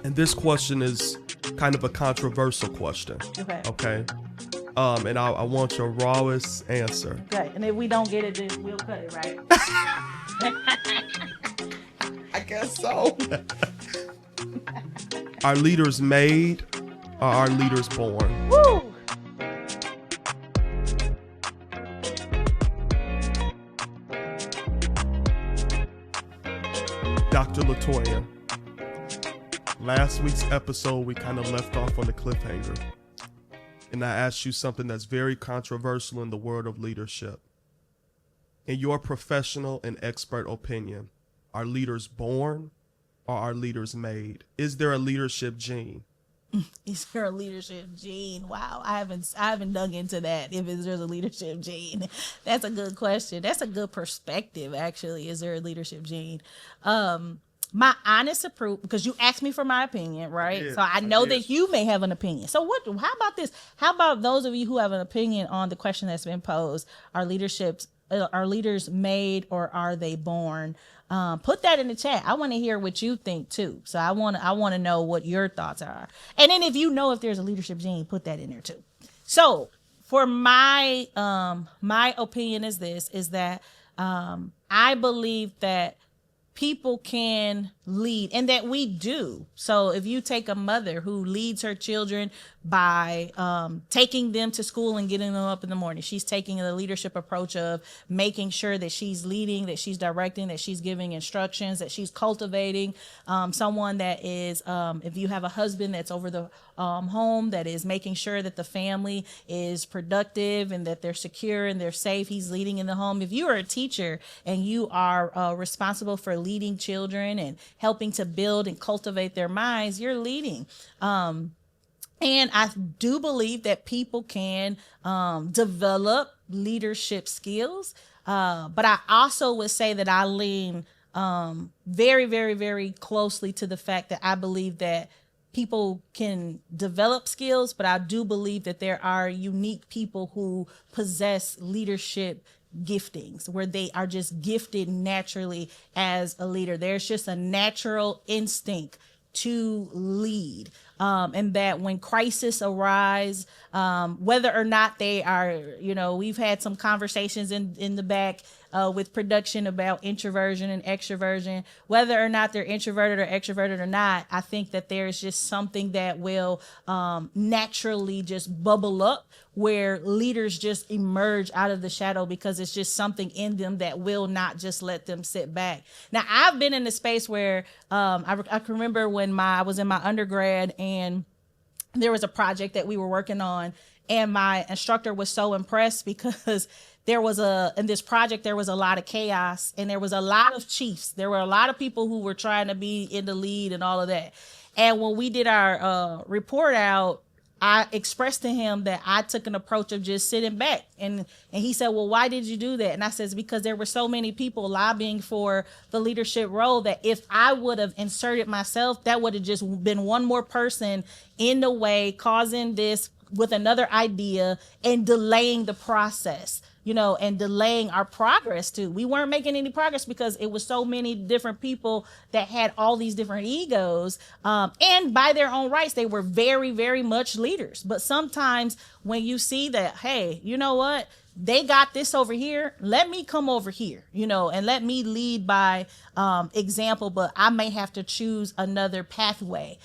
And this question is kind of a controversial question. Okay. And I want your rawest answer. Okay. And if we don't get it, then we'll cut it, right? I guess so. Are leaders made or are leaders born? Woo! Dr. LaToya, last week's episode, we kind of left off on the cliffhanger. And I asked you something that's very controversial in the world of leadership. In your professional and expert opinion, are leaders born or are leaders made? Is there a leadership gene? Is there a leadership gene? Wow, I haven't dug into that. If there's a leadership gene, that's a good question. That's a good perspective, actually. Is there a leadership gene? My honest approval, because you asked me for my opinion, right? So I know that you may have an opinion. So how about this? How about those of you who have an opinion on the question that's been posed? Are leaders made or are they born? Put that in the chat. I want to hear what you think too. So I want to know what your thoughts are. And then if you know if there's a leadership gene, put that in there too. So for my opinion is that I believe that people can lead and that we do. So if you take a mother who leads her children by taking them to school and getting them up in the morning, she's taking the leadership approach of making sure that she's leading, that she's directing, that she's giving instructions, that she's cultivating someone that is, if you have a husband that's over the home, that is making sure that the family is productive and that they're secure and they're safe. He's leading in the home. If you are a teacher and you are responsible for leading children and helping to build and cultivate their minds, you're leading. And I do believe that people can develop leadership skills. But I also would say that I lean very, very, very closely to the fact that I believe that people can develop skills, but I do believe that there are unique people who possess leadership giftings where they are just gifted naturally as a leader. There's just a natural instinct to lead. And that when crisis arise, whether or not they are, we've had some conversations in the back with production about introversion and extroversion, whether or not they're introverted or extroverted or not, I think that there's just something that will naturally just bubble up where leaders just emerge out of the shadow because it's just something in them that will not just let them sit back. Now, I've been in a space where I can remember when I was in my undergrad and there was a project that we were working on and my instructor was so impressed because in this project, there was a lot of chaos and there was a lot of chiefs. There were a lot of people who were trying to be in the lead and all of that. And when we did our report out, I expressed to him that I took an approach of just sitting back. And he said, well, why did you do that? And I said, because there were so many people lobbying for the leadership role that if I would have inserted myself, that would have just been one more person in the way, causing this with another idea and delaying the process, and delaying our progress too. We weren't making any progress because it was so many different people that had all these different egos. And by their own rights, they were very, very much leaders. But sometimes when you see that, hey, you know what? They got this over here. Let me come over here, and let me lead by example, but I may have to choose another pathway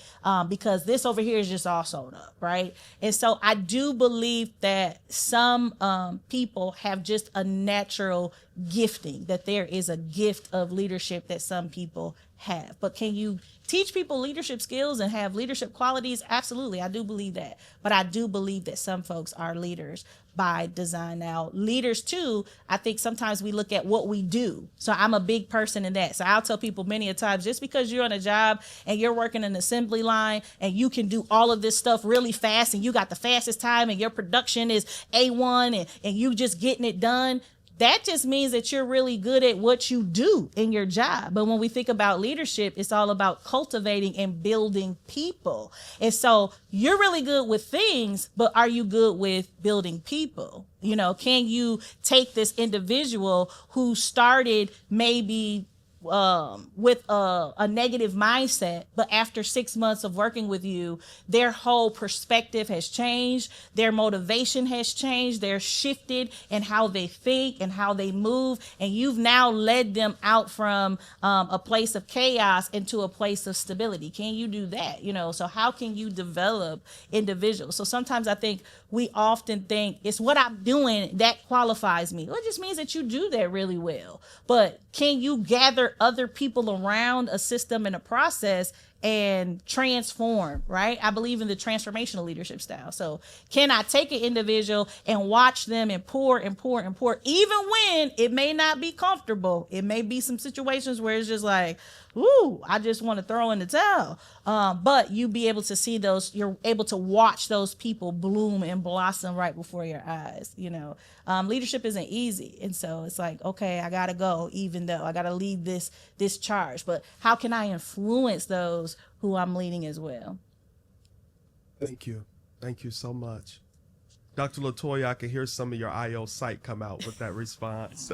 because this over here is just all sewn up, right? And so I do believe that some people have just a natural gifting, that there is a gift of leadership that some people have. But can you teach people leadership skills and have leadership qualities? Absolutely. I do believe that. But I do believe that some folks are leaders by design. Now, leaders too, I think sometimes we look at what we do. So I'm a big person in that. So I'll tell people many a times, just because you're on a job and you're working an assembly line and you can do all of this stuff really fast and you got the fastest time and your production is A1 and you just getting it done, that just means that you're really good at what you do in your job. But when we think about leadership, it's all about cultivating and building people. And so you're really good with things, but are you good with building people? Can you take this individual who started maybe with a negative mindset, but after 6 months of working with you, their whole perspective has changed, their motivation has changed, they're shifted in how they think and how they move, and you've now led them out from a place of chaos into a place of stability. Can you do that? So how can you develop individuals? So sometimes I think we often think it's what I'm doing that qualifies me. Well, it just means that you do that really well. But can you gather other people around a system and a process and transform, right? I believe in the transformational leadership style. So can I take an individual and watch them and pour and pour and pour, even when it may not be comfortable? It may be some situations where it's just like, ooh, I just want to throw in the towel. But you be able to see those, you're able to watch those people bloom and blossom right before your eyes. Leadership isn't easy. And so it's like, okay, I got to go, even though I got to lead this charge, but how can I influence those who I'm leading as well? Thank you. Thank you so much. Dr. LaToya, I can hear some of your IO sight come out with that response.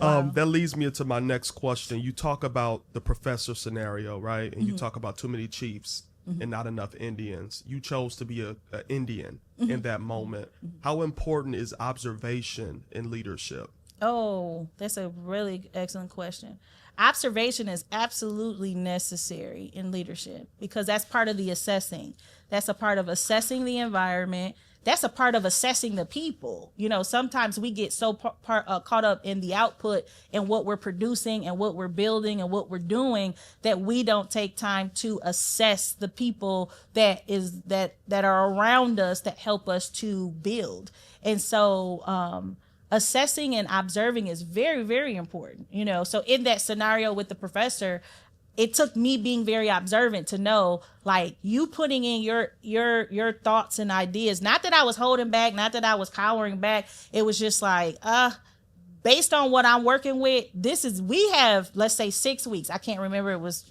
Wow. That leads me into my next question. You talk about the professor scenario, right? And you talk about too many chiefs and not enough Indians. You chose to be a Indian in that moment. How important is observation in leadership? Oh, that's a really excellent question. Observation is absolutely necessary in leadership because that's part of the assessing. That's a part of assessing the environment. That's a part of assessing the people. Sometimes we get so caught up in the output and what we're producing and what we're building and what we're doing that we don't take time to assess the people that are around us that help us to build. And so assessing and observing is very, very important. So in that scenario with the professor, it took me being very observant to know, like, you putting in your thoughts and ideas. Not that I was holding back, not that I was cowering back. It was just like, based on what I'm working with, we have, let's say 6 weeks. I can't remember. It was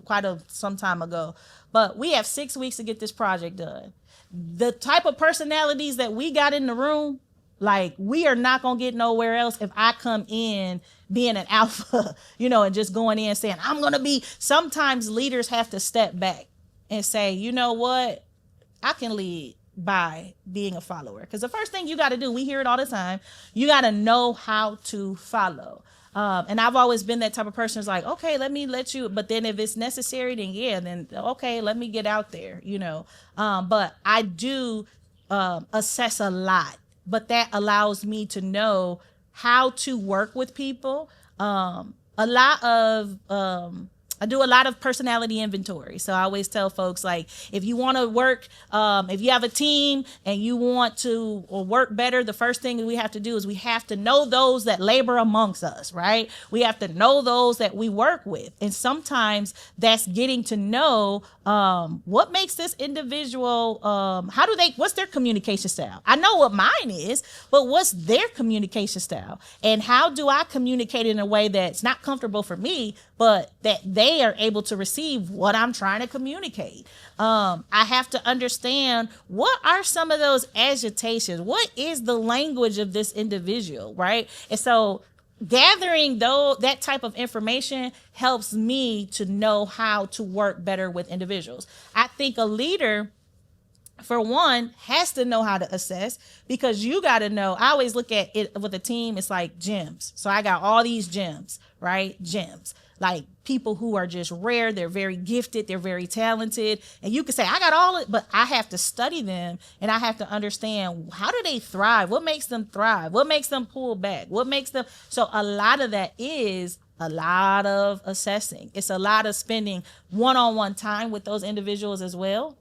quite some time ago, but we have 6 weeks to get this project done. The type of personalities that we got in the room, like, we are not going to get nowhere else if I come in being an alpha, and just going in saying, I'm going to be. Sometimes leaders have to step back and say, you know what? I can lead by being a follower. Because the first thing you got to do, we hear it all the time, you got to know how to follow. And I've always been that type of person who's like, okay, let me let you. But then if it's necessary, then okay, let me get out there, But I do assess a lot. But that allows me to know how to work with people. I do a lot of personality inventory. So I always tell folks, like, if you want to work, if you have a team and you want to work better, the first thing we have to do is we have to know those that labor amongst us, right? We have to know those that we work with. And sometimes that's getting to know what makes this individual, what's their communication style? I know what mine is, but what's their communication style? And how do I communicate in a way that's not comfortable for me, but that they are able to receive what I'm trying to communicate? I have to understand, what are some of those agitations? What is the language of this individual, right? And so gathering that type of information helps me to know how to work better with individuals. I think a leader, for one, has to know how to assess, because you got to know. I always look at it with a team, it's like gems. So I got all these gems, right? Gems. Like people who are just rare, they're very gifted, they're very talented. And you can say, I got all it, but I have to study them and I have to understand, how do they thrive? What makes them thrive? What makes them pull back? What makes them? So a lot of that is a lot of assessing. It's a lot of spending one-on-one time with those individuals as well.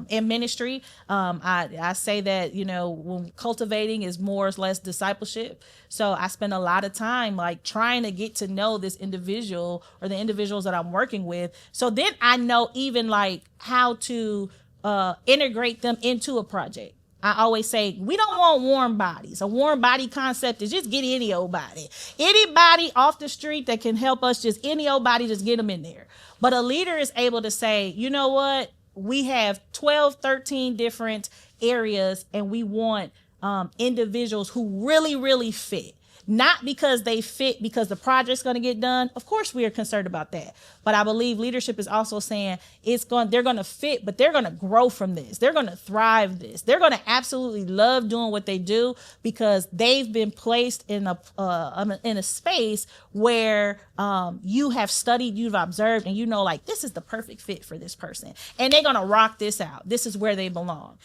In ministry, I say that, when cultivating is more or less discipleship. So I spend a lot of time like trying to get to know this individual or the individuals that I'm working with. So then I know even like how to integrate them into a project. I always say, we don't want warm bodies. A warm body concept is just get any old body. Anybody off the street that can help us, just any old body, just get them in there. But a leader is able to say, you know what? We have 12, 13 different areas and we want individuals who really, really fit. not because they fit because the project's going to get done. Of course, we are concerned about that. But I believe leadership is also saying they're going to fit, but they're going to grow from this. They're going to thrive this. They're going to absolutely love doing what they do because they've been placed in a space where you have studied, you've observed, and you know, like, this is the perfect fit for this person. And they're going to rock this out. This is where they belong.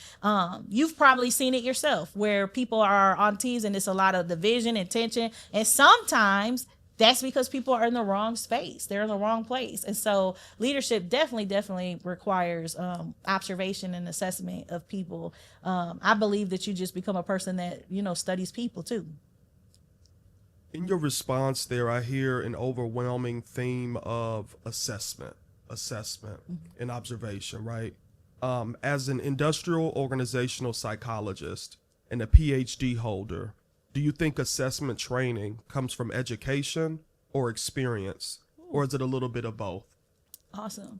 You've probably seen it yourself where people are on teams and it's a lot of division and tension. And sometimes that's because people are in the wrong space. They're in the wrong place. And so leadership definitely requires observation and assessment of people. I believe that you just become a person that, studies people too. In your response there, I hear an overwhelming theme of assessment, and observation, right? As an industrial organizational psychologist and a PhD holder, do you think assessment training comes from education or experience, or is it a little bit of both? Awesome.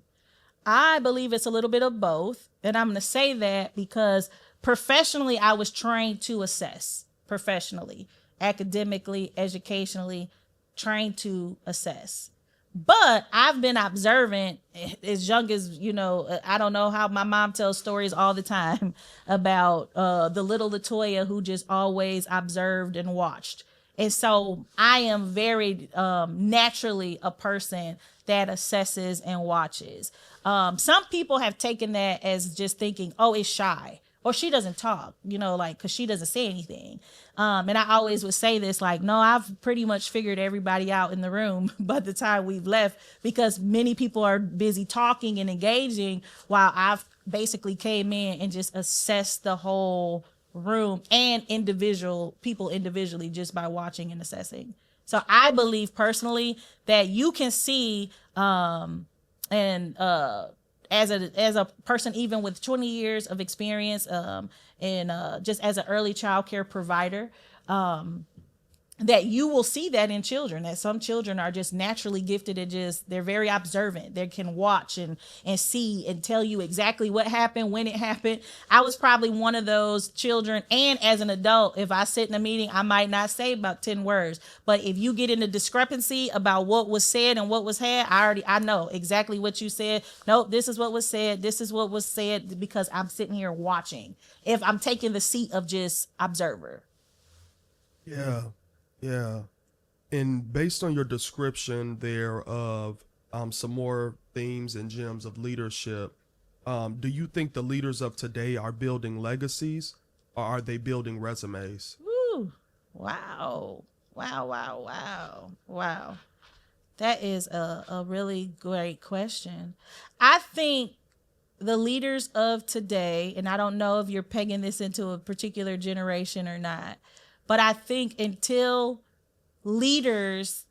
I believe it's a little bit of both. And I'm going to say that because professionally, I was trained to assess professionally, academically, educationally, trained to assess. But I've been observant as young as, I don't know how my mom tells stories all the time about the little LaToya who just always observed and watched. And so I am very naturally a person that assesses and watches. Some people have taken that as just thinking, oh, it's shy. Or she doesn't talk, because she doesn't say anything. And I always would say this, like, no, I've pretty much figured everybody out in the room by the time we've left, because many people are busy talking and engaging while I've basically came in and just assessed the whole room and people individually just by watching and assessing. So I believe personally that you can see as a person, even with 20 years of experience, and just as an early child care provider, that you will see that in children, that some children are just naturally gifted at they're very observant. They can watch and see and tell you exactly what happened, when it happened. I was probably one of those children. And as an adult, if I sit in a meeting, I might not say about 10 words. But if you get in a discrepancy about what was said and what was had, I know exactly what you said. Nope, this is what was said. This is what was said, because I'm sitting here watching. If I'm taking the seat of just observer. Yeah. And based on your description there of some more themes and gems of leadership, do you think the leaders of today are building legacies, or are they building resumes? Woo. Wow. That is a really great question. I think the leaders of today, and I don't know if you're pegging this into a particular generation or not, but I think until leaders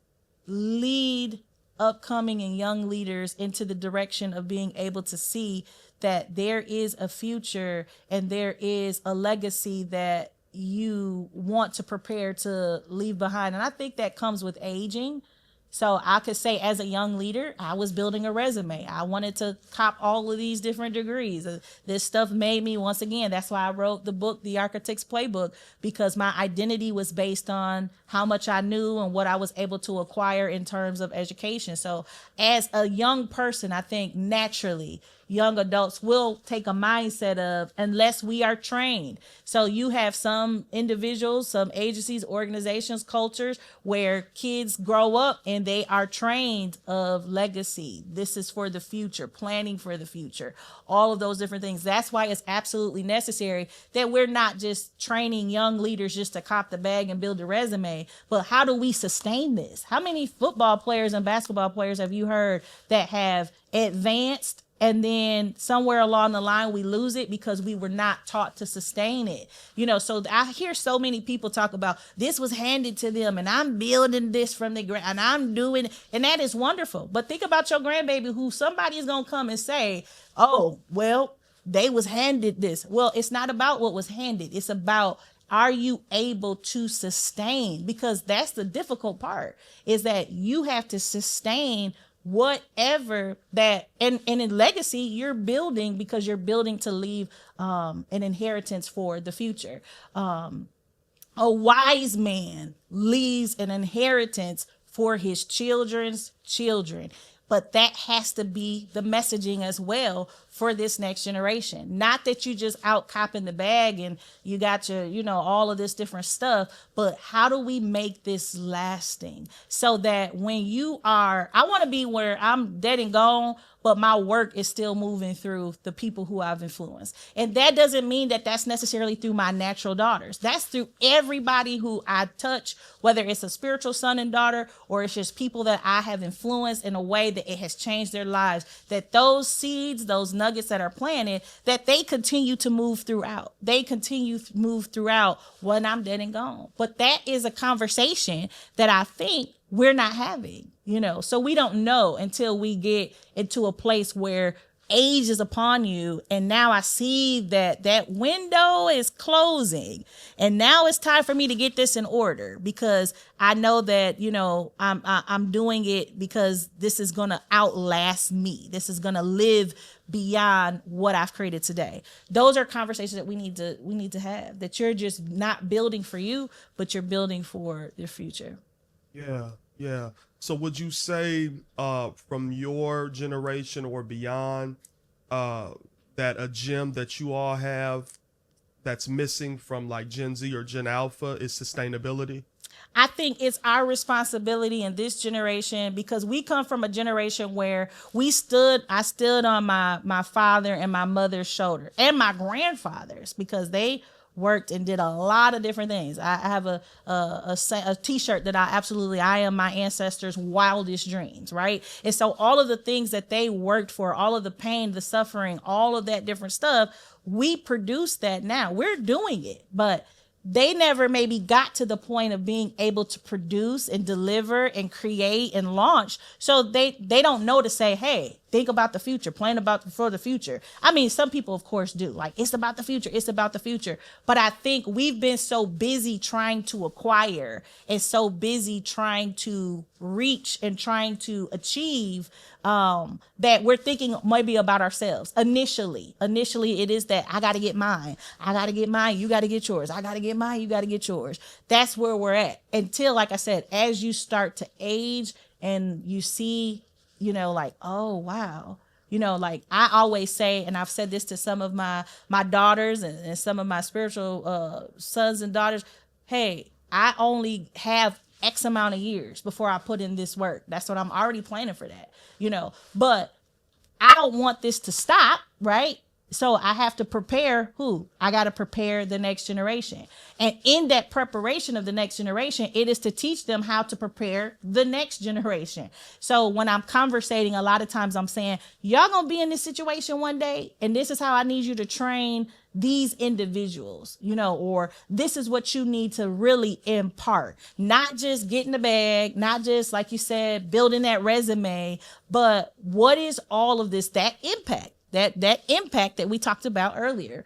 lead upcoming and young leaders into the direction of being able to see that there is a future and there is a legacy that you want to prepare to leave behind. And I think that comes with aging. So I could say as a young leader, I was building a resume. I wanted to cop all of these different degrees. This stuff made me, once again, that's why I wrote the book, The Architect's Playbook, because my identity was based on how much I knew and what I was able to acquire in terms of education. So as a young person, I think naturally young adults will take a mindset of, unless we are trained. So you have some individuals, some agencies, organizations, cultures where kids grow up and they are trained of legacy. This is for the future, planning for the future, all of those different things. That's why it's absolutely necessary that we're not just training young leaders just to cop the bag and build a resume, but how do we sustain this? How many football players and basketball players have you heard that have advanced and then somewhere along the line we lose it because we were not taught to sustain it? So I hear so many people talk about this was handed to them and I'm building this from the ground and I'm doing, and that is wonderful. But think about your grandbaby who somebody is going to come and say, oh, well, they was handed this. Well, it's not about what was handed. It's about, are you able to sustain? Because that's the difficult part, is that you have to sustain whatever that, and in legacy you're building, because you're building to leave an inheritance for the future. A wise man leaves an inheritance for his children's children. But that has to be the messaging as well for this next generation. Not that you just out copping the bag and you got your, all of this different stuff, but how do we make this lasting so that when I want to be where I'm dead and gone, but my work is still moving through the people who I've influenced. And that doesn't mean that that's necessarily through my natural daughters. That's through everybody who I touch, whether it's a spiritual son and daughter, or it's just people that I have influenced in a way that it has changed their lives, that those seeds, those nuggets that are planted, that they continue to move throughout. They continue to move throughout when I'm dead and gone. But that is a conversation that I think we're not having, so we don't know until we get into a place where age is upon you. And now I see that window is closing, and now it's time for me to get this in order, because I know that, I'm doing it because this is going to outlast me. This is going to live beyond what I've created today. Those are conversations that we need to have, that you're just not building for you, but you're building for your future. Yeah. So would you say from your generation or beyond that a gem that you all have that's missing from like Gen Z or Gen Alpha is sustainability? I think it's our responsibility in this generation, because we come from a generation where I stood on my father and my mother's shoulder, and my grandfathers, because they worked and did a lot of different things. I have a t-shirt that I am my ancestors' wildest dreams, right? And so all of the things that they worked for, all of the pain, the suffering, all of that different stuff, we produce that now. We're doing it, but they never maybe got to the point of being able to produce and deliver and create and launch. So they don't know to say, hey, think about the future, plan for the future. I mean, some people, of course, do. Like, it's about the future. It's about the future. But I think we've been so busy trying to acquire and so busy trying to reach and trying to achieve that we're thinking maybe about ourselves. Initially, it is that I got to get mine. I got to get mine. You got to get yours. I got to get mine. You got to get yours. That's where we're at. Until, like I said, as you start to age and you see, like, oh, wow. Like I always say, and I've said this to some of my daughters and some of my spiritual sons and daughters, hey, I only have X amount of years before I put in this work. That's what I'm already planning for that, but I don't want this to stop, right? So I have to prepare I got to prepare the next generation. And in that preparation of the next generation, it is to teach them how to prepare the next generation. So when I'm conversating, a lot of times I'm saying, y'all going to be in this situation one day, and this is how I need you to train these individuals, or this is what you need to really impart, not just getting the bag, not just, like you said, building that resume, but what is all of this, that impact? That impact that we talked about earlier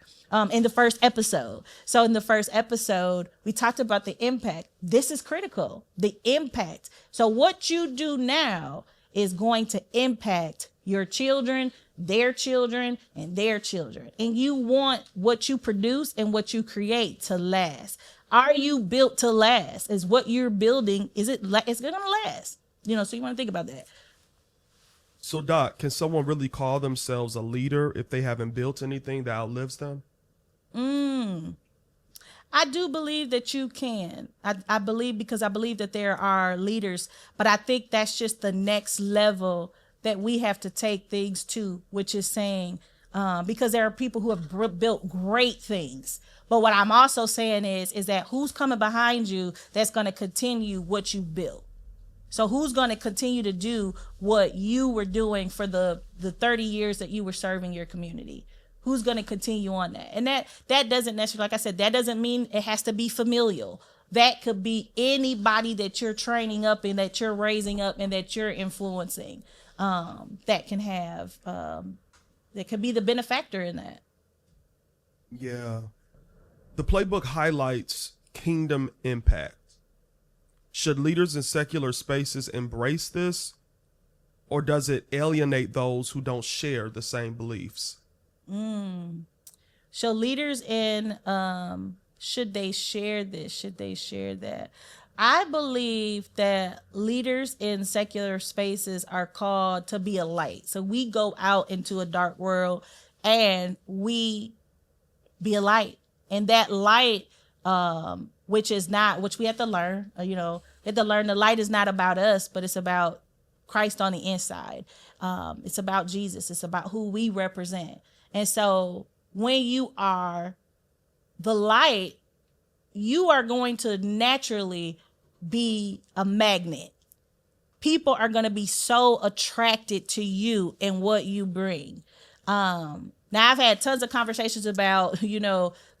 in the first episode. So in the first episode, we talked about the impact. This is critical, the impact. So what you do now is going to impact your children, their children, and their children. And you want what you produce and what you create to last. Are you built to last? Is what you're building, it's going to last? So you want to think about that. So, Doc, can someone really call themselves a leader if they haven't built anything that outlives them? I do believe that you can. I believe that there are leaders, but I think that's just the next level that we have to take things to, which is saying, because there are people who have built great things. But what I'm also saying is that who's coming behind you that's going to continue what you built? So who's going to continue to do what you were doing for the 30 years that you were serving your community? Who's going to continue on that? And that doesn't necessarily, like I said, that doesn't mean it has to be familial. That could be anybody that you're training up and that you're raising up and that you're influencing, that can have, that could be the benefactor in that. Yeah. The playbook highlights kingdom impact. Should leaders in secular spaces embrace this, or does it alienate those who don't share the same beliefs? So leaders in should they share this? Should they share that? I believe that leaders in secular spaces are called to be a light. So we go out into a dark world and we be a light. And that light, which we have to learn, we have to learn the light is not about us, but it's about Christ on the inside. It's about Jesus. It's about who we represent. And so when you are the light, you are going to naturally be a magnet. People are going to be so attracted to you and what you bring. Now, I've had tons of conversations about,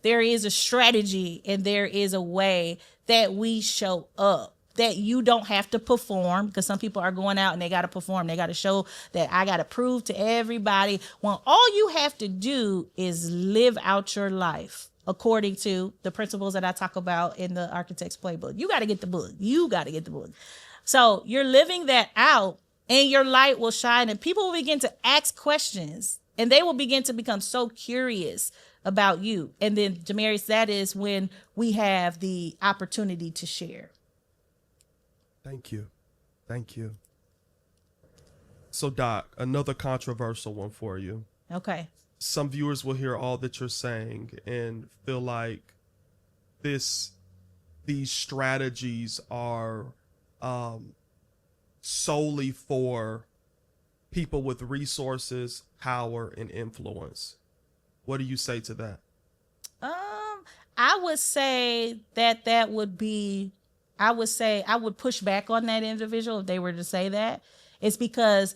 there is a strategy and there is a way that we show up, that you don't have to perform, because some people are going out and they got to perform. They got to show that I got to prove to everybody. When all you have to do is live out your life according to the principles that I talk about in the Architect's Playbook. You got to get the book. So you're living that out and your light will shine and people will begin to ask questions and they will begin to become so curious about you. And then, Jamaris, that is when we have the opportunity to share. Thank you. So, Doc, another controversial one for you. Okay. Some viewers will hear all that you're saying and feel like these strategies are solely for people with resources, power, and influence. What do you say to that? I would say that would be, I would push back on that individual if they were to say that. It's because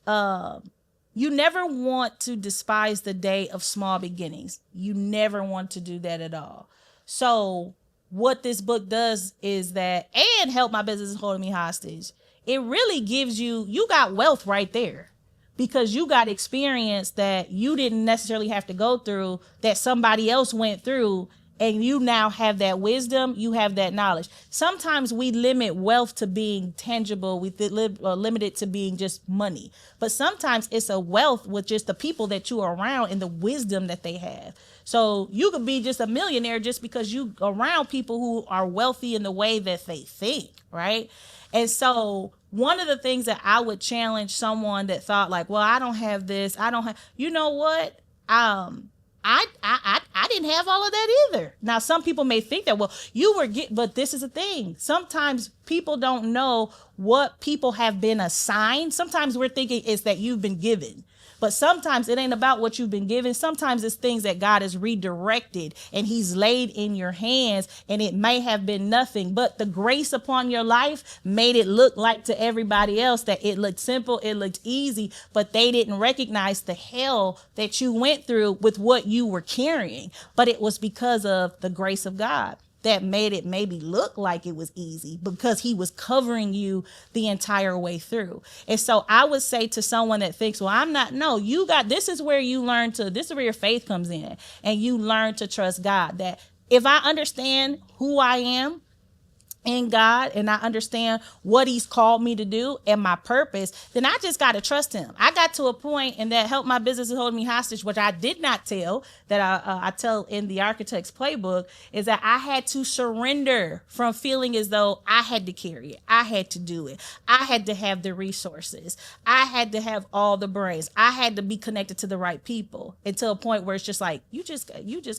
you never want to despise the day of small beginnings. You never want to do that at all. So what this book does is that, and Help My Business Is Holding Me Hostage, it really gives you got wealth right there, because you got experience that you didn't necessarily have to go through, that somebody else went through, and you now have that wisdom, you have that knowledge. Sometimes we limit wealth to being tangible, we limit it to being just money. But sometimes it's a wealth with just the people that you are around and the wisdom that they have. So you could be just a millionaire just because you around people who are wealthy in the way that they think, right? And so one of the things that I would challenge someone that thought like, well, I don't have this, you know what? I didn't have all of that either. Now, some people may think that, well, but this is a thing. Sometimes people don't know what people have been assigned. Sometimes we're thinking it's that you've been given. But sometimes it ain't about what you've been given. Sometimes it's things that God has redirected and he's laid in your hands, and it may have been nothing, but the grace upon your life made it look like to everybody else that it looked simple, it looked easy, but they didn't recognize the hell that you went through with what you were carrying. But it was because of the grace of God that made it maybe look like it was easy, because he was covering you the entire way through. And so I would say to someone that thinks, well, this is where your faith comes in, and you learn to trust God, that if I understand who I am in God and I understand what he's called me to do and my purpose, then I just got to trust him. I got to a point, and that Help My Business Is Holding Me Hostage, which I did not tell, that I tell in the Architect's Playbook, is that I had to surrender from feeling as though I had to carry it. I had to do it. I had to have the resources. I had to have all the brains. I had to be connected to the right people, until a point where it's just like, you just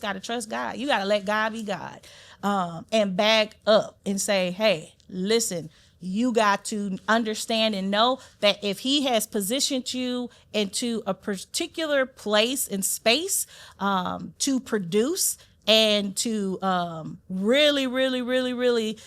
got to trust God. You got to let God be God. And back up and say, hey, listen, you got to understand and know that if he has positioned you into a particular place and space to produce and to really, really, really, really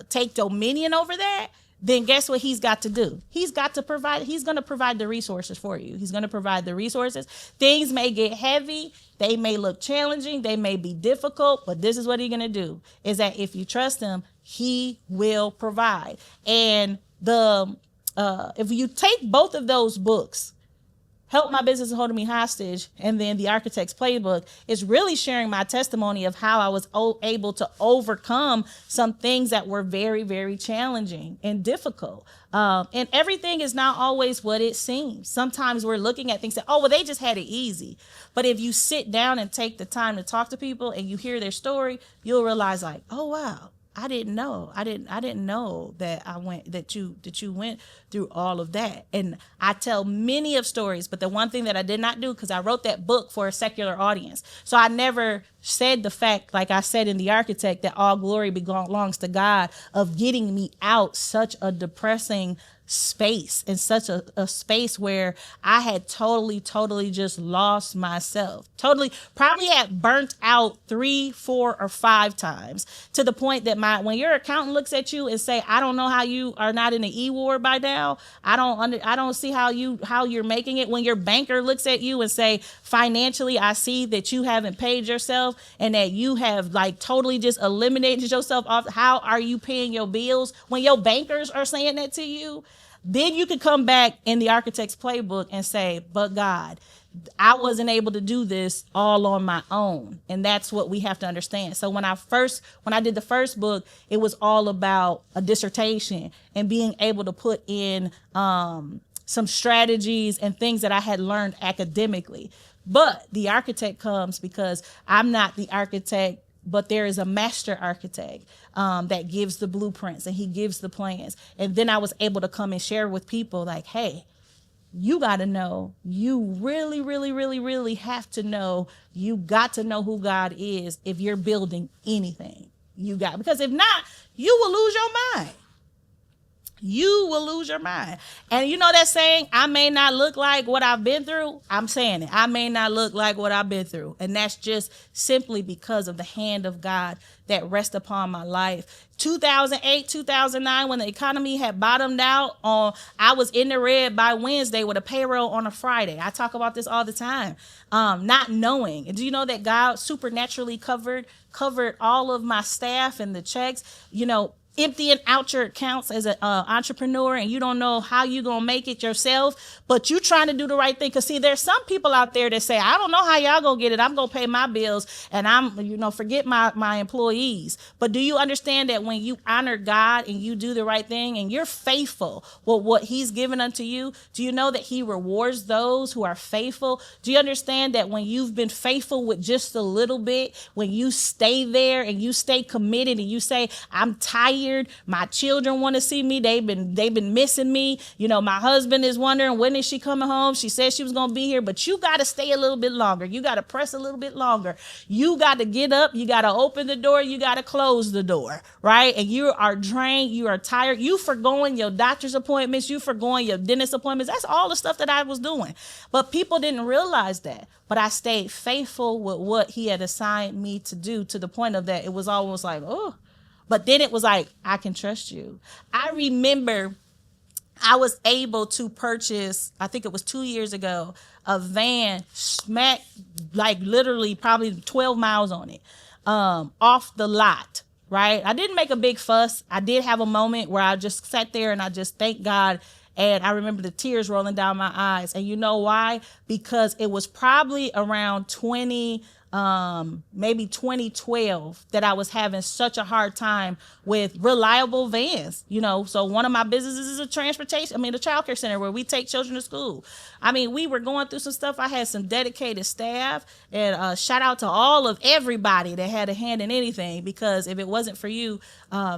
take dominion over that, then guess what he's got to do? He's going to provide the resources for you. He's going to provide the resources. Things may get heavy. They may look challenging. They may be difficult, but this is what he's going to do, is that if you trust him, he will provide. And if you take both of those books, Help My Business is Holding Me Hostage, and then The Architect's Playbook is really sharing my testimony of how I was able to overcome some things that were very, very challenging and difficult. And everything is not always what it seems. Sometimes we're looking at things that, oh, well, they just had it easy. But if you sit down and take the time to talk to people and you hear their story, you'll realize like, oh, wow. I didn't know. I didn't know that you went through all of that. And I tell many of stories, but the one thing that I did not do, because I wrote that book for a secular audience. So I never said the fact, like I said in The Architect, that all glory belongs to God, of getting me out such a depressing space, and such a space where I had totally just lost myself. Totally, probably had burnt out 3, 4, or 5 times, to the point that when your accountant looks at you and say, I don't know how you are not in the E ward by now. I don't see how you're making it. When your banker looks at you and say, financially, I see that you haven't paid yourself and that you have like totally just eliminated yourself off. How are you paying your bills? When your bankers are saying that to you, then you could come back in The Architect's Playbook and say, but God, I wasn't able to do this all on my own. And that's what we have to understand. So when I did the first book, it was all about a dissertation and being able to put in some strategies and things that I had learned academically. But The Architect comes because I'm not the architect, but there is a master architect that gives the blueprints and he gives the plans. And then I was able to come and share with people like, hey, you got to know, you really have to know, you got to know who God is if you're building anything. Because if not, you will lose your mind. You will lose your mind. And you know that saying, I may not look like what I've been through. I'm saying it. I may not look like what I've been through. And that's just simply because of the hand of God that rests upon my life. 2008, 2009, when the economy had bottomed out, I was in the red by Wednesday with a payroll on a Friday. I talk about this all the time. Not knowing. And do you know that God supernaturally covered all of my staff and the checks? Emptying out your accounts as an entrepreneur, and you don't know how you're going to make it yourself, but you trying to do the right thing. Because see, there's some people out there that say, I don't know how y'all going to get it. I'm going to pay my bills and forget my employees. But do you understand that when you honor God and you do the right thing and you're faithful with what he's given unto you, do you know that he rewards those who are faithful? Do you understand that when you've been faithful with just a little bit, when you stay there and you stay committed and you say, I'm tired, my children want to see me, they've been missing me, my husband is wondering, when is she coming home? She said she was going to be here, but you got to stay a little bit longer. You got to press a little bit longer. You got to get up, you got to open the door, you got to close the door, right? And you are drained, you are tired, you forgoing your doctor's appointments, you forgoing your dentist appointments. That's all the stuff that I was doing. But people didn't realize that. But I stayed faithful with what he had assigned me to do, to the point of that it was almost like, oh. But then it was like, I can trust you. I remember I was able to purchase, I think it was 2 years ago, a van smack, like literally probably 12 miles on it, off the lot, right? I didn't make a big fuss. I did have a moment where I just sat there and I just thanked God. And I remember the tears rolling down my eyes. And you know why? Because it was probably around maybe 2012 that I was having such a hard time with reliable vans, so one of my businesses is the childcare center where we take children to school. We were going through some stuff. I had some dedicated staff, and shout out to everybody that had a hand in anything, because if it wasn't for you,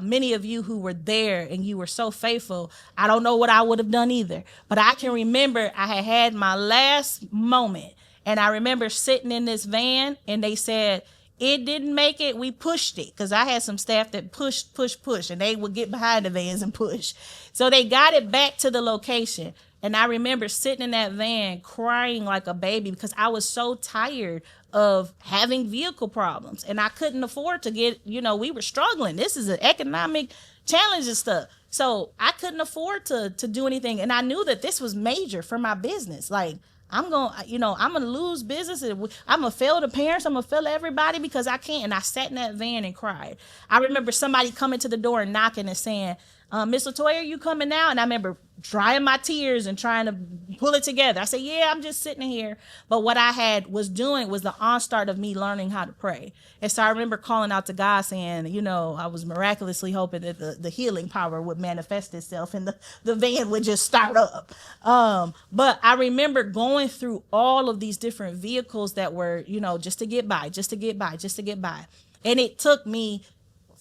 many of you who were there and you were so faithful, I don't know what I would have done either. But I can remember I had my last moment. And I remember sitting in this van and they said, it didn't make it. We pushed it, because I had some staff that push, and they would get behind the vans and push. So they got it back to the location. And I remember sitting in that van crying like a baby, because I was so tired of having vehicle problems and I couldn't afford to get, we were struggling. This is an economic challenge and stuff. So I couldn't afford to do anything. And I knew that this was major for my business. Like, I'm going to lose business. I'm going to fail the parents. I'm going to fail everybody because I can't. And I sat in that van and cried. I remember somebody coming to the door and knocking and saying, Miss LaToya, you coming now? And I remember drying my tears and trying to pull it together. I said, yeah, I'm just sitting here. But what I had was doing was the onstart of me learning how to pray. And so I remember calling out to God saying, you know, I was miraculously hoping that the healing power would manifest itself and the van would just start up. But I remember going through all of these different vehicles that were, you know, just to get by, just to get by, just to get by. And it took me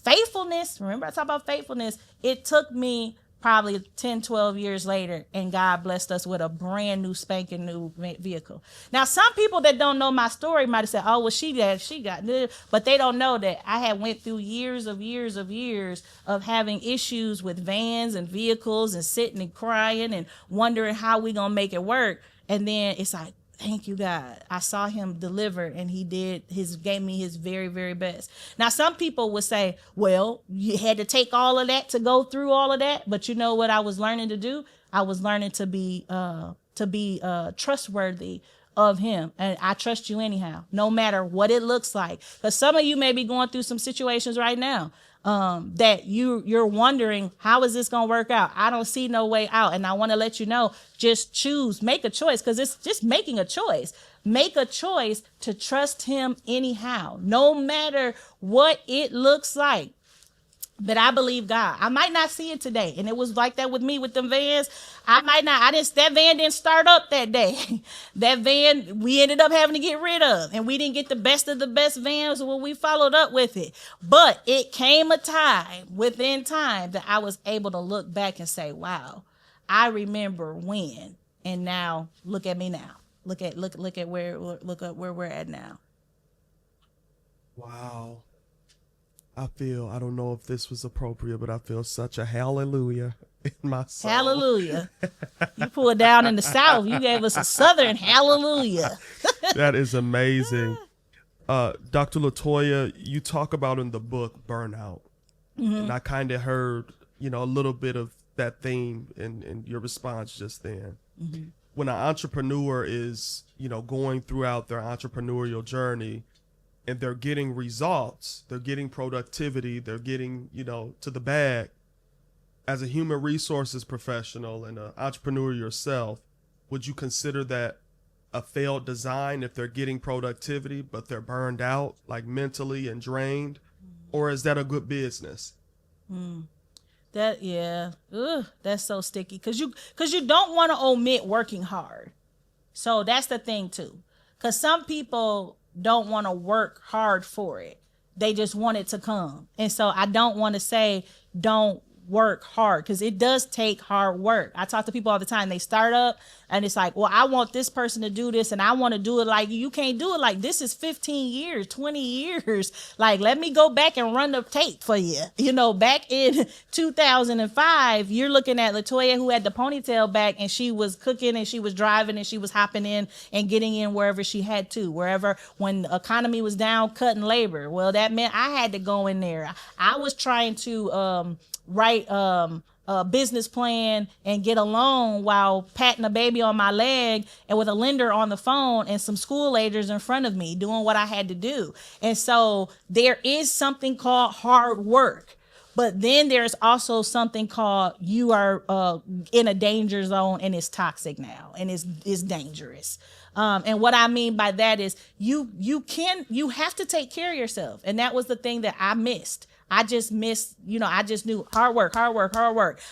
faithfulness. Remember I talked about faithfulness. It took me probably 10, 12 years later, and God blessed us with a brand new spanking new vehicle. Now, some people that don't know my story might have said, oh, well, she got, but they don't know that I had went through years of having issues with vans and vehicles and sitting and crying and wondering how we gonna make it work. And then it's like, thank you, God. I saw him deliver, and he gave me his very, very best. Now, some people would say, well, you had to take all of that to go through all of that. But you know what I was learning to do? I was learning to be trustworthy of him. And I trust you anyhow, no matter what it looks like. Because some of you may be going through some situations right now that you're wondering, how is this going to work out? I don't see no way out. And I want to let you know, just choose, make a choice, because it's just making a choice. Make a choice to trust him anyhow, no matter what it looks like. But I believe God. I might not see it today. And it was like that with me with them vans. That van didn't start up that day. That van, we ended up having to get rid of. And we didn't get the best of the best vans when we followed up with it. But it came a time, within time, that I was able to look back and say, wow, I remember when. And now, look at me now. Look at where we're at now. Wow. I don't know if this was appropriate, but I feel such a hallelujah in my soul. Hallelujah. You pulled down in the South. You gave us a Southern hallelujah. That is amazing. Dr. LaToya, you talk about in the book burnout. Mm-hmm. And I kind of heard, a little bit of that theme in your response just then. Mm-hmm. When an entrepreneur is, going throughout their entrepreneurial journey, and they're getting results, they're getting productivity, they're getting, to the bag. As a human resources professional and an entrepreneur yourself, would you consider that a failed design if they're getting productivity, but they're burned out, like mentally and drained? Or is that a good business? That's so sticky. Cause you don't want to omit working hard. So that's the thing too. Cause some people don't want to work hard for it. They just want it to come. And so I don't want to say don't work hard, because it does take hard work. I talk to people all the time. They start up and it's like, well, I want this person to do this and I want to do it like you. You can't do it like this is 15 years, 20 years. Like, let me go back and run the tape for you. Back in 2005, you're looking at LaToya, who had the ponytail back, and she was cooking and she was driving and she was hopping in and getting in wherever she had to, wherever, when the economy was down, cutting labor. Well, that meant I had to go in there. I was trying to write a business plan and get a loan while patting a baby on my leg and with a lender on the phone and some school agers in front of me doing what I had to do. And so there is something called hard work. But then there's also something called you are in a danger zone, and it's toxic now, and it's dangerous. And what I mean by that is you have to take care of yourself. And that was the thing that I missed. I just missed, I just knew hard work. I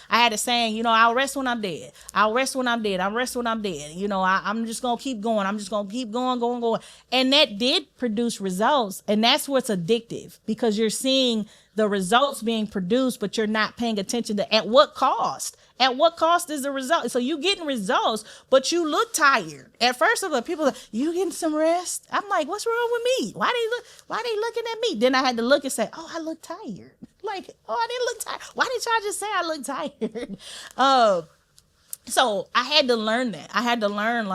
had a saying, I'll rest when I'm dead. I'll rest when I'm dead. I'm dead. I'm just going to keep going. I'm just going to keep going. And that did produce results. And that's what's addictive, because you're seeing the results being produced, but you're not paying attention to at what cost. At what cost is the result? So you getting results, but you look tired. At first, people are like, you getting some rest? I'm like, what's wrong with me? Why they looking at me? Then I had to look and say, oh, I look tired. Like, oh, I didn't look tired. Why did y'all just say I look tired? So I had to learn that. I had to learn,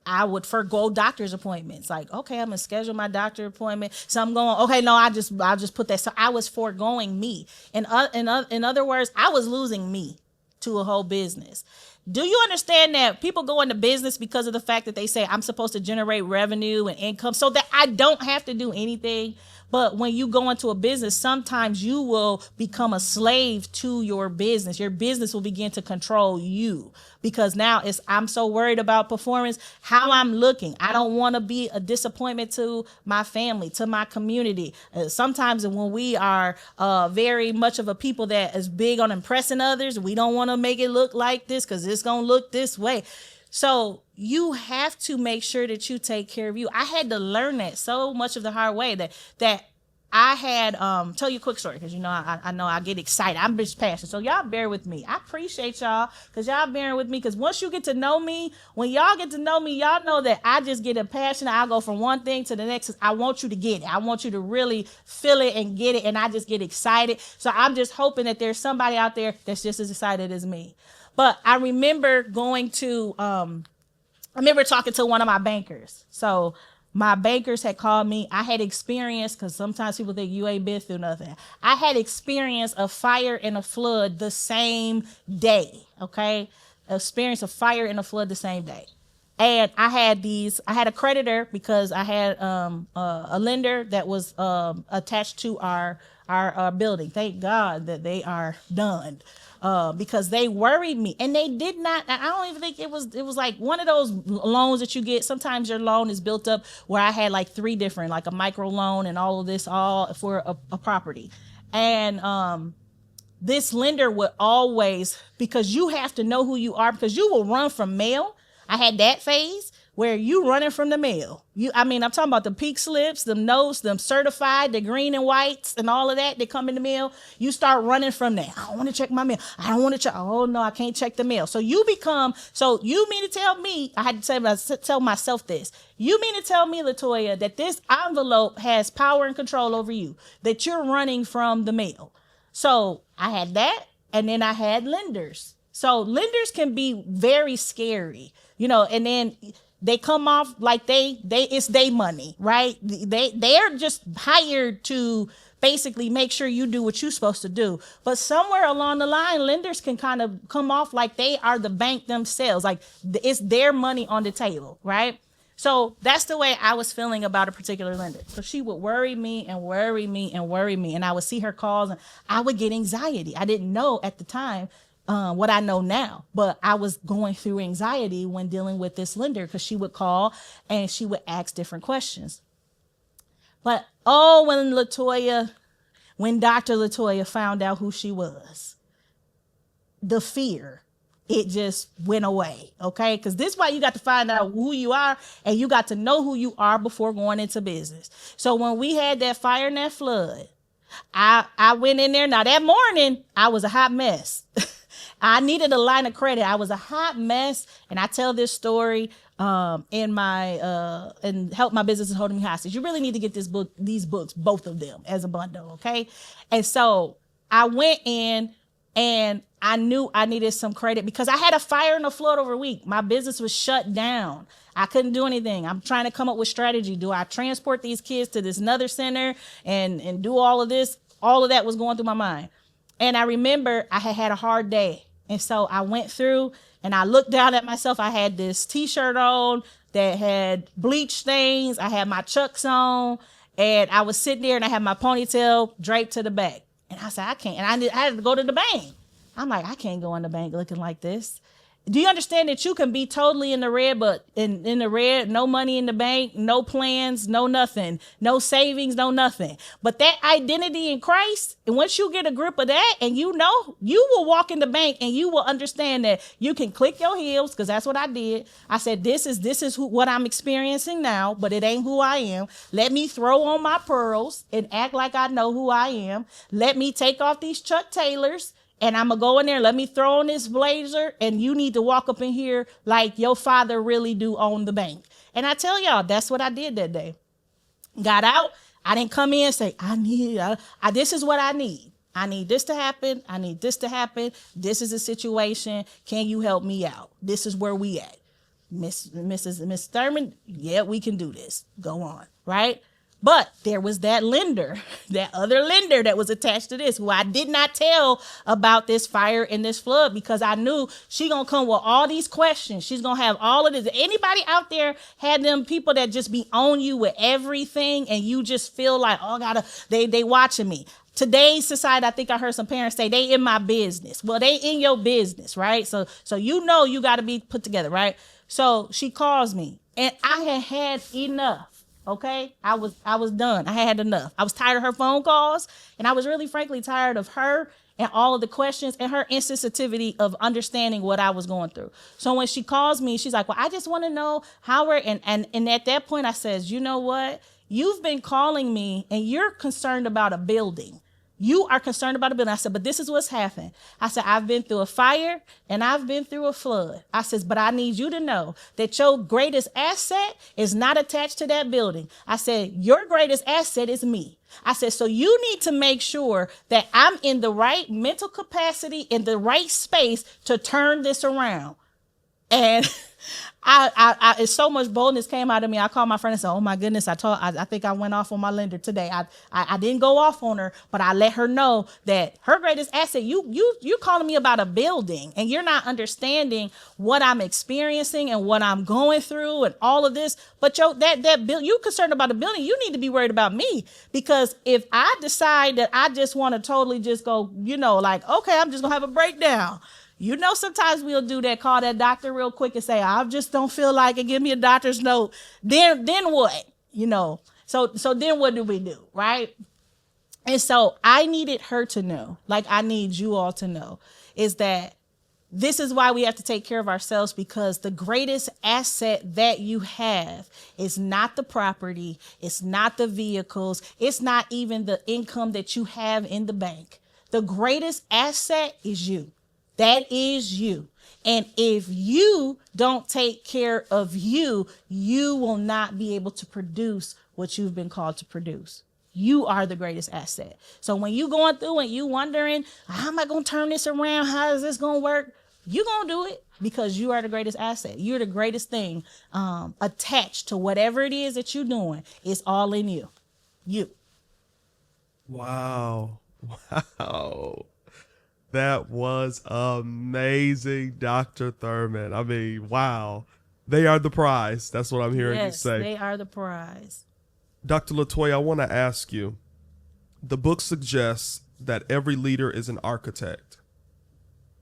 I would forgo doctor's appointments. Like, okay, I'm gonna schedule my doctor appointment. So I'm going, okay, no, I'll just put that. So I was foregoing me. In other words, I was losing me to a whole business. Do you understand that people go into business because of the fact that they say I'm supposed to generate revenue and income so that I don't have to do anything? But when you go into a business, sometimes you will become a slave to your business. Your business will begin to control you, because now I'm so worried about performance, how I'm looking. I don't want to be a disappointment to my family, to my community. Sometimes when we are very much of a people that is big on impressing others, we don't want to make it look like this because it's going to look this way. So you have to make sure that you take care of you. I had to learn that so much of the hard way that I had, tell you a quick story, because you know I know I get excited. I'm just passionate. So y'all bear with me. I appreciate y'all because y'all bearing with me, because once you get to know me, when y'all get to know me, y'all know that I just get passionate. I go from one thing to the next. I want you to get it. I want you to really feel it and get it, and I just get excited. So I'm just hoping that there's somebody out there that's just as excited as me. But I remember going to, I remember talking to one of my bankers. So my bankers had called me. I had experienced, because sometimes people think you ain't been through nothing. I had experienced a fire and a flood the same day, okay? Experienced a fire and a flood the same day. And I had a creditor, because I had a lender that was attached to our building. Thank God that they are done. Because they worried me, and they did not. I don't even think it was like one of those loans that you get. Sometimes your loan is built up where I had like 3 different, like a micro loan and all of this, all for a property. And this lender would always, because you have to know who you are, because you will run from mail. I had that phase where you running from the mail. I'm talking about the peak slips, them notes, them certified, the green and whites and all of that come in the mail. You start running from that. I don't want to check my mail. I don't want to check. Oh no, I can't check the mail. So you mean to tell me, I had to tell myself this. You mean to tell me, LaToya, that this envelope has power and control over you, that you're running from the mail? So I had that, and then I had lenders. So lenders can be very scary, and then they come off like it's their money, right? They're just hired to basically make sure you do what you're supposed to do. But somewhere along the line, lenders can kind of come off like they are the bank themselves, like it's their money on the table, right? So that's the way I was feeling about a particular lender. So she would worry me and worry me and worry me, and I would see her calls and I would get anxiety. I didn't know at the time what I know now, but I was going through anxiety when dealing with this lender, because she would call and she would ask different questions. But when Dr. LaToya found out who she was, the fear, it just went away, okay? Because this is why you got to find out who you are, and you got to know who you are before going into business. So when we had that fire and that flood, I went in there. Now that morning, I was a hot mess. I needed a line of credit. I was a hot mess. And I tell this story in my and Help My Business Is Holding Me Hostage. You really need to get these books, both of them, as a bundle, okay? And so I went in and I knew I needed some credit, because I had a fire and a flood over a week. My business was shut down. I couldn't do anything. I'm trying to come up with strategy. Do I transport these kids to this another center and do all of this? All of that was going through my mind. And I remember I had a hard day. And so I went through and I looked down at myself. I had this t-shirt on that had bleach stains. I had my Chucks on, and I was sitting there and I had my ponytail draped to the back. And I said, I can't. And I had to go to the bank. I'm like, I can't go in the bank looking like this. Do you understand that you can be totally in the red, but in the red, no money in the bank, no plans, no nothing, no savings, no nothing. But that identity in Christ, and once you get a grip of that, and you will walk in the bank and you will understand that you can click your heels, because that's what I did. I said, this is what I'm experiencing now, but it ain't who I am. Let me throw on my pearls and act like I know who I am. Let me take off these Chuck Taylors. And I'm going to go in there, let me throw on this blazer, and you need to walk up in here like your father really do own the bank. And I tell y'all, that's what I did that day. Got out. I didn't come in and say, this is what I need. I need this to happen. I need this to happen. This is a situation. Can you help me out? This is where we at. Miss Thurman, yeah, we can do this. Go on, right? But there was that lender, that other lender that was attached to this, who I did not tell about this fire and this flood, because I knew she gonna come with all these questions. She's gonna have all of this. Anybody out there had them people that just be on you with everything, and you just feel like, oh, they watching me. Today's society, I think I heard some parents say they in my business. Well, they in your business, right? So you know you got to be put together, right? So she calls me, and I had enough. Okay, I was done. I had enough. I was tired of her phone calls, and I was really, frankly, tired of her and all of the questions and her insensitivity of understanding what I was going through. So when she calls me, she's like, "Well, I just want to know how we're." And at that point, I says, "You know what? You've been calling me, and you're concerned about a building. You are concerned about a building." I said, "But this is what's happened." I said, "I've been through a fire and I've been through a flood." I says, "But I need you to know that your greatest asset is not attached to that building." I said, "Your greatest asset is me." I said, "So you need to make sure that I'm in the right mental capacity, in the right space to turn this around." And I it's so much boldness came out of me. I called my friend and said, "Oh my goodness, I think I went off on my lender today. I didn't go off on her, but I let her know that her greatest asset, you calling me about a building, and you're not understanding what I'm experiencing and what I'm going through and all of this. But that bill, you concerned about a building, you need to be worried about me, because if I decide that I just want to totally just go, like, okay, I'm just gonna have a breakdown." Sometimes we'll do that, call that doctor real quick and say, "I just don't feel like it. Give me a doctor's note." Then what? So then what do we do, right? And so I needed her to know, like I need you all to know, is that this is why we have to take care of ourselves, because the greatest asset that you have is not the property. It's not the vehicles. It's not even the income that you have in the bank. The greatest asset is you. That is you. And if you don't take care of you, you will not be able to produce what you've been called to produce. You are the greatest asset. So when you going through and you wondering, how am I going to turn this around? How is this going to work? You going to do it, because you are the greatest asset. You're the greatest thing attached to whatever it is that you're doing. It's all in you. You. Wow. Wow. That was amazing, Dr. Thurman. I mean, wow. They are the prize. That's what I'm hearing you say. Yes, they are the prize. Dr. LaToya, I want to ask you, the book suggests that every leader is an architect.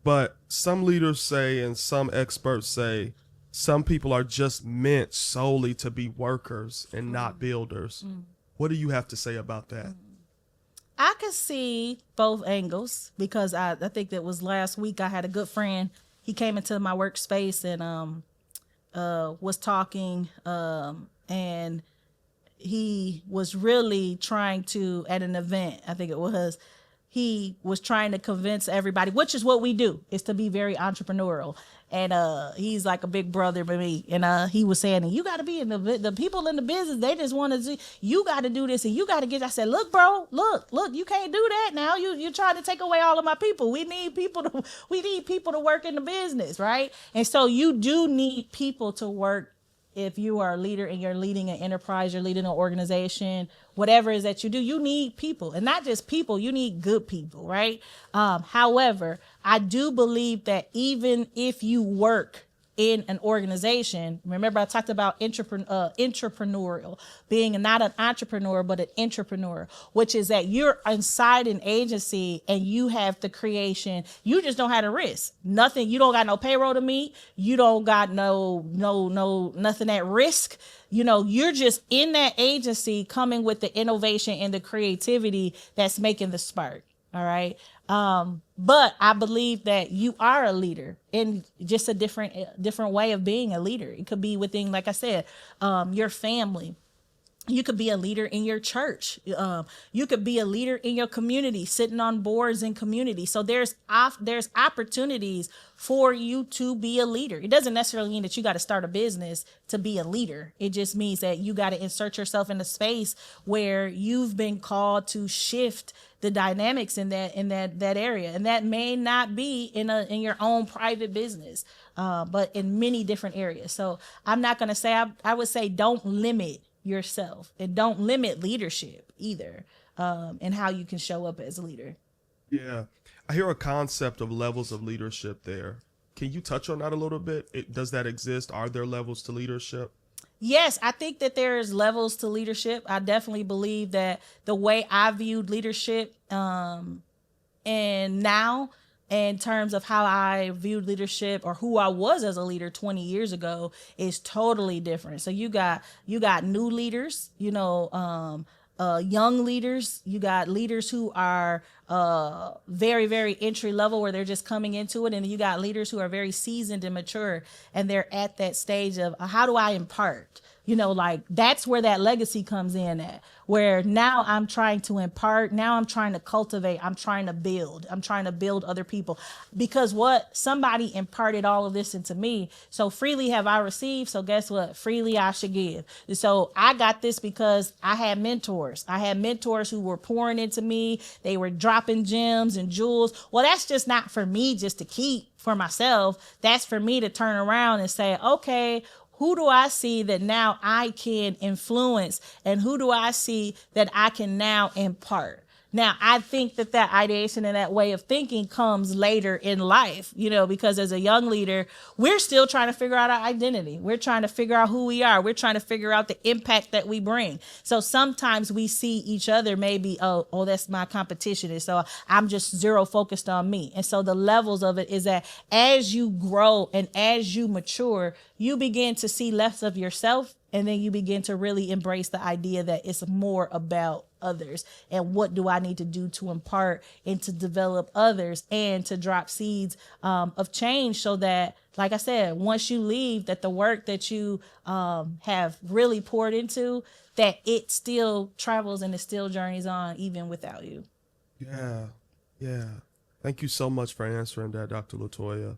But some leaders say, and some experts say, some people are just meant solely to be workers and not builders. What do you have to say about that? I could see both angles, because I think that was last week. I had a good friend. He came into my workspace and was talking, and he was really trying to, at an event, I think it was, he was trying to convince everybody, which is what we do, is to be very entrepreneurial. And he's like a big brother to me. And he was saying, you got to be in the people in the business. They just want to, you got to do this and you got to get. I said, look, bro, look, you can't do that now. You trying to take away all of my people. We need people to work in the business, right? And so you do need people to work. If you are a leader and you're leading an enterprise, you're leading an organization, whatever it is that you do, you need people, and not just people, you need good people, right? However, I do believe that even if you work in an organization, remember I talked about entrepreneurial, being not an entrepreneur, but an entrepreneur, which is that you're inside an agency and you have the creation. You just don't have the risk. Nothing. You don't got no payroll to meet. You don't got no nothing at risk. You're just in that agency coming with the innovation and the creativity that's making the spark. All right. But I believe that you are a leader in just a different way of being a leader. It could be within, like I said, your family. You could be a leader in your church. You could be a leader in your community, sitting on boards in community. So there's opportunities for you to be a leader. It doesn't necessarily mean that you got to start a business to be a leader. It just means that you got to insert yourself in a space where you've been called to shift the dynamics in that area. And that may not be in your own private business, but in many different areas. So I'm not going to say, I would say don't limit yourself, and don't limit leadership either, and how you can show up as a leader. Yeah. I hear a concept of levels of leadership there. Can you touch on that a little bit? Does that exist? Are there levels to leadership? Yes, I think that there's levels to leadership. I definitely believe that the way I viewed leadership, and now, in terms of how I viewed leadership or who I was as a leader 20 years ago, is totally different. So you got new leaders, young leaders. You got leaders who are very, very entry level, where they're just coming into it, and you got leaders who are very seasoned and mature, and they're at that stage of how do I impart? Like that's where that legacy comes in at, where now I'm trying to impart, now I'm trying to cultivate, I'm trying to build other people, because what somebody imparted all of this into me. So freely have I received, so guess what? Freely I should give. And so I got this because I had mentors who were pouring into me. They were dropping gems and jewels. Well, that's just not for me just to keep for myself. That's for me to turn around and say, okay, who do I see that now I can influence, and who do I see that I can now impart? Now, I think that ideation and that way of thinking comes later in life, because as a young leader, we're still trying to figure out our identity. We're trying to figure out who we are. We're trying to figure out the impact that we bring. So sometimes we see each other maybe, oh, that's my competition. And so I'm just zero focused on me. And so the levels of it is that as you grow and as you mature, you begin to see less of yourself. And then you begin to really embrace the idea that it's more about others, and what do I need to do to impart and to develop others and to drop seeds of change, so that, like I said, once you leave, that the work that you have really poured into, that it still travels and it still journeys on even without you. Yeah. Thank you so much for answering that, Dr. LaToya.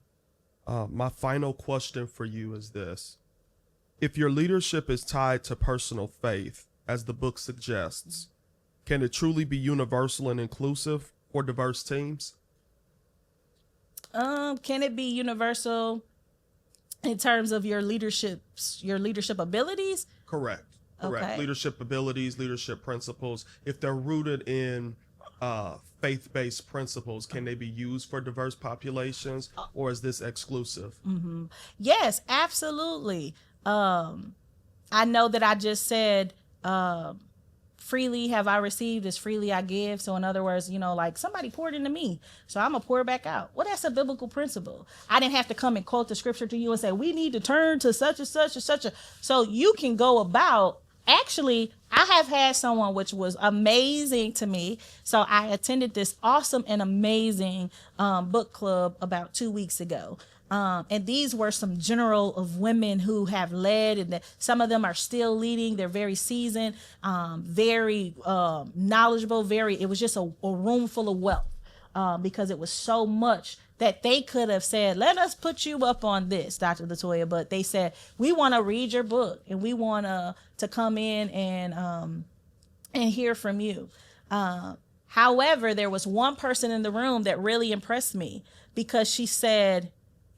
My final question for you is this. If your leadership is tied to personal faith, as the book suggests, can it truly be universal and inclusive for diverse teams? Can it be universal in terms of your leadership abilities? Correct. Okay. Leadership abilities, leadership principles, if they're rooted in faith-based principles, can they be used for diverse populations, or is this exclusive? Mm-hmm. Yes, absolutely. I know that I just said, freely have I received, as freely I give. So in other words, like somebody poured into me, so I'm gonna pour it back out. Well, that's a biblical principle. I didn't have to come and quote the scripture to you and say, we need to turn to such and such and such. So you can go about. Actually, I have had someone which was amazing to me. So I attended this awesome and amazing book club about 2 weeks ago. And these were some general of women who have led, and some of them are still leading. They're very seasoned, very knowledgeable. It was just a room full of wealth, because it was so much that they could have said, let us put you up on this, Dr. LaToya. But they said, we want to read your book, and we want to come in and hear from you. However, there was one person in the room that really impressed me, because she said,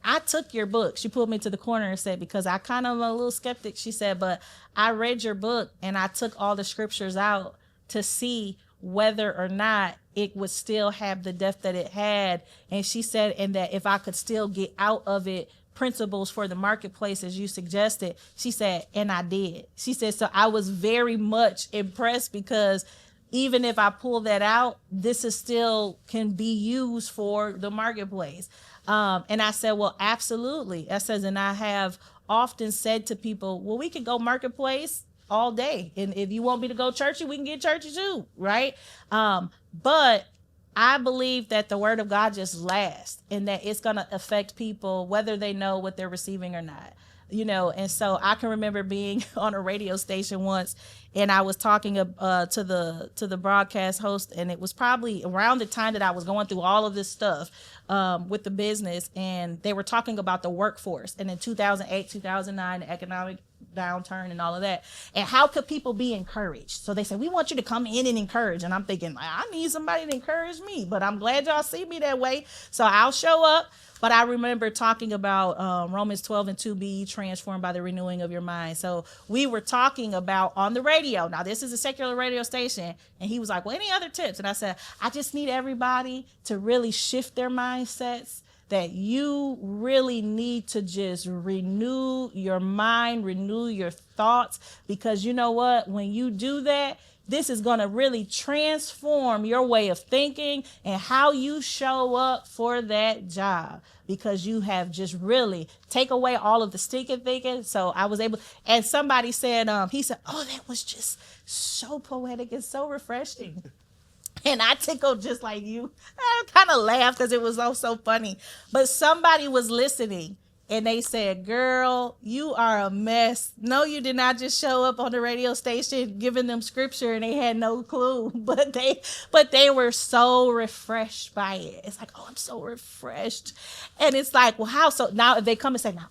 I took your book. She pulled me to the corner and said, because I kind of am a little skeptic. She said, but I read your book and I took all the scriptures out to see whether or not it would still have the depth that it had. And she said, and that if I could still get out of it principles for the marketplace, as you suggested, she said, and I did. She said, so I was very much impressed, because even if I pull that out, this is still can be used for the marketplace. And I said, well, absolutely. I says, and I have often said to people, well, we can go marketplace all day. And if you want me to go churchy, we can get churchy too. Right. But I believe that the word of God just lasts, and that it's going to affect people whether they know what they're receiving or not. And so I can remember being on a radio station once, and I was talking to the broadcast host, and it was probably around the time that I was going through all of this stuff with the business, and they were talking about the workforce. And in 2008, 2009, the economic downturn and all of that. And how could people be encouraged? So they said, we want you to come in and encourage. And I'm thinking, I need somebody to encourage me, but I'm glad y'all see me that way. So I'll show up. But I remember talking about Romans 12 and 2, be transformed by the renewing of your mind. So we were talking about on the radio. Now, this is a secular radio station. And he was like, well, any other tips? And I said, I just need everybody to really shift their mindsets, that you really need to just renew your mind, renew your thoughts. Because you know what? When you do that, this is going to really transform your way of thinking and how you show up for that job, because you have just really take away all of the stinking thinking. So I was able, and somebody said, he said, oh, that was just so poetic and so refreshing. And I tickled just like you. I kind of laughed because it was so funny. But somebody was listening. And they said, girl, you are a mess. No, you did not just show up on the radio station giving them scripture and they had no clue. But they were so refreshed by it. It's like, oh, I'm so refreshed. And it's like, well, how? So now if they come and say, now,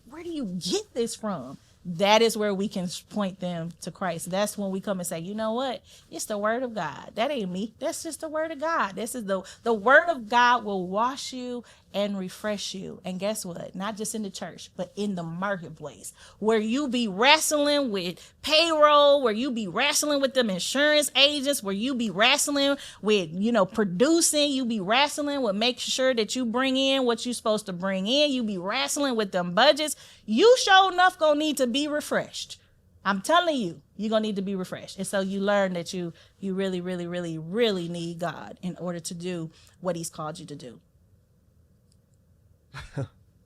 where do you get this from? That is where we can point them to Christ. That's when we come and say, you know what? It's the word of God. That ain't me. That's just the word of God. This is the word of God will wash you and refresh you. And guess what? Not just in the church, but in the marketplace, where you be wrestling with payroll, where you be wrestling with them insurance agents, where you be wrestling with, producing, you be wrestling with making sure that you bring in what you're supposed to bring in. You be wrestling with them budgets. You sure enough gonna need to be refreshed. I'm telling you, you're gonna need to be refreshed. And so you learn that you really, really, really, really need God in order to do what he's called you to do.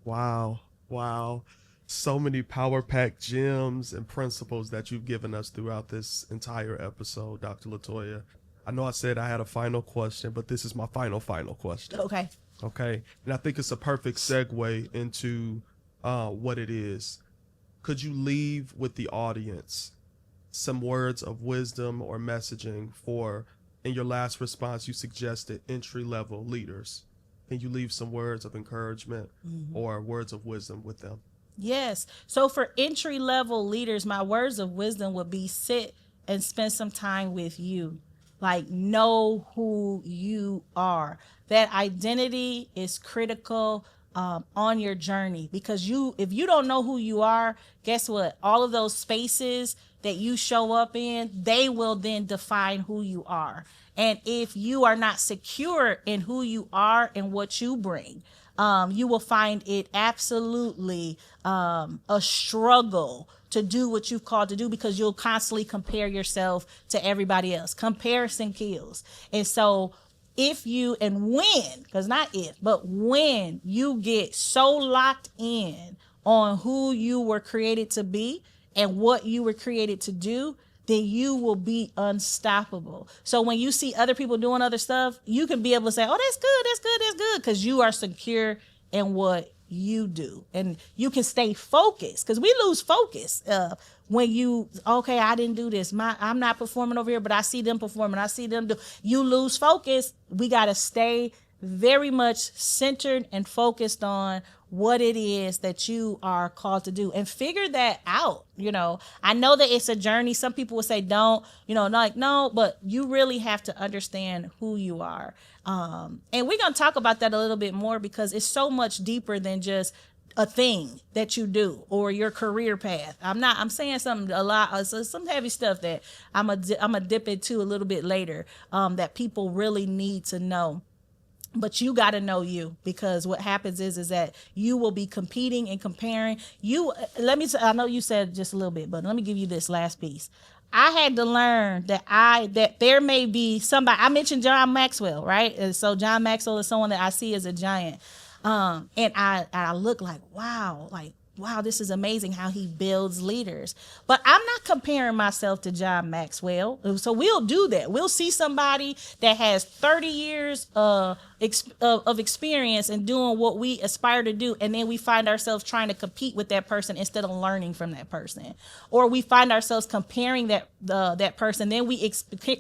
Wow. So many power-packed gems and principles that you've given us throughout this entire episode, Dr. LaToya. I know I said I had a final question, but this is my final question. Okay. And I think it's a perfect segue into what it is. Could you leave with the audience some words of wisdom or messaging for, in your last response, you suggested entry-level leaders. Can you leave some words of encouragement or words of wisdom with them? Yes. So for entry-level leaders, my words of wisdom would be sit and spend some time with you. Like, know who you are. That identity is critical on your journey, because if you don't know who you are, guess what? All of those spaces that you show up in, they will then define who you are. And if you are not secure in who you are and what you bring, you will find it absolutely a struggle to do what you've called to do, because you'll constantly compare yourself to everybody else. Comparison kills. And so when you get so locked in on who you were created to be and what you were created to do, then you will be unstoppable. So when you see other people doing other stuff, you can be able to say, oh, that's good, because you are secure in what you do. And you can stay focused, because we lose focus when I didn't do this. I'm not performing over here, but I see them performing. I see them do. You lose focus. We got to stay very much centered and focused on what it is that you are called to do, and figure that out. I know that it's a journey. Some people will say, don't, no, but you really have to understand who you are. And we're going to talk about that a little bit more, because it's so much deeper than just a thing that you do or your career path. I'm saying some heavy stuff that I'm a dip into a little bit later, that people really need to know. But you got to know you, because what happens is that you will be competing and comparing. I know you said just a little bit, but let me give you this last piece. I had to learn that there may be somebody. I mentioned John Maxwell, right? And so John Maxwell is someone that I see as a giant. And I look like, wow, this is amazing how he builds leaders. But I'm not comparing myself to John Maxwell. So we'll do that. We'll see somebody that has 30 years of experience and doing what we aspire to do, and then we find ourselves trying to compete with that person instead of learning from that person, or we find ourselves comparing that person, then we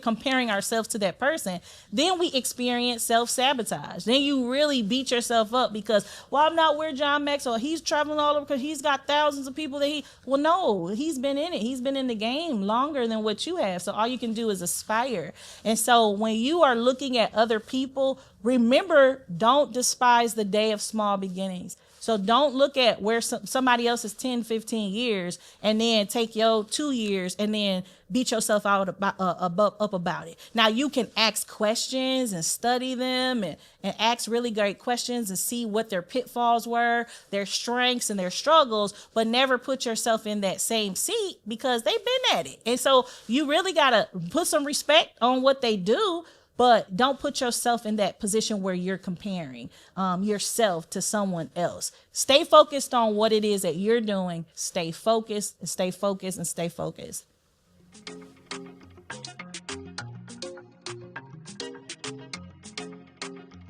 comparing ourselves to that person, then we experience self-sabotage. Then you really beat yourself up because, well, I'm not where John Maxwell, he's traveling all over because he's got thousands of people that well, no, he's been in it, he's been in the game longer than what you have, so all you can do is aspire. And so when you are looking at other people, remember, don't despise the day of small beginnings. So don't look at where somebody else is 10, 15 years and then take your 2 years and then beat yourself out up about it. Now, you can ask questions and study them and ask really great questions and see what their pitfalls were, their strengths and their struggles, but never put yourself in that same seat because they've been at it. And so you really got to put some respect on what they do, but don't put yourself in that position where you're comparing yourself to someone else. Stay focused on what it is that you're doing. Stay focused and stay focused and stay focused.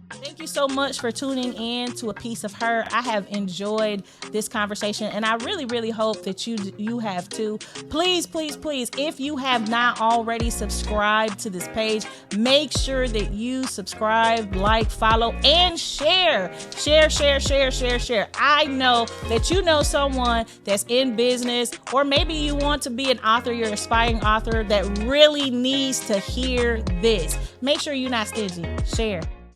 Thank you so much for tuning in to A Piece of Her. I have enjoyed this conversation, and I really, really hope that you have too. Please, please, please, if you have not already subscribed to this page, make sure that you subscribe, like, follow, and share. Share. I know that you know someone that's in business, or maybe you want to be an author, you're an aspiring author that really needs to hear this. Make sure you're not stingy. Share.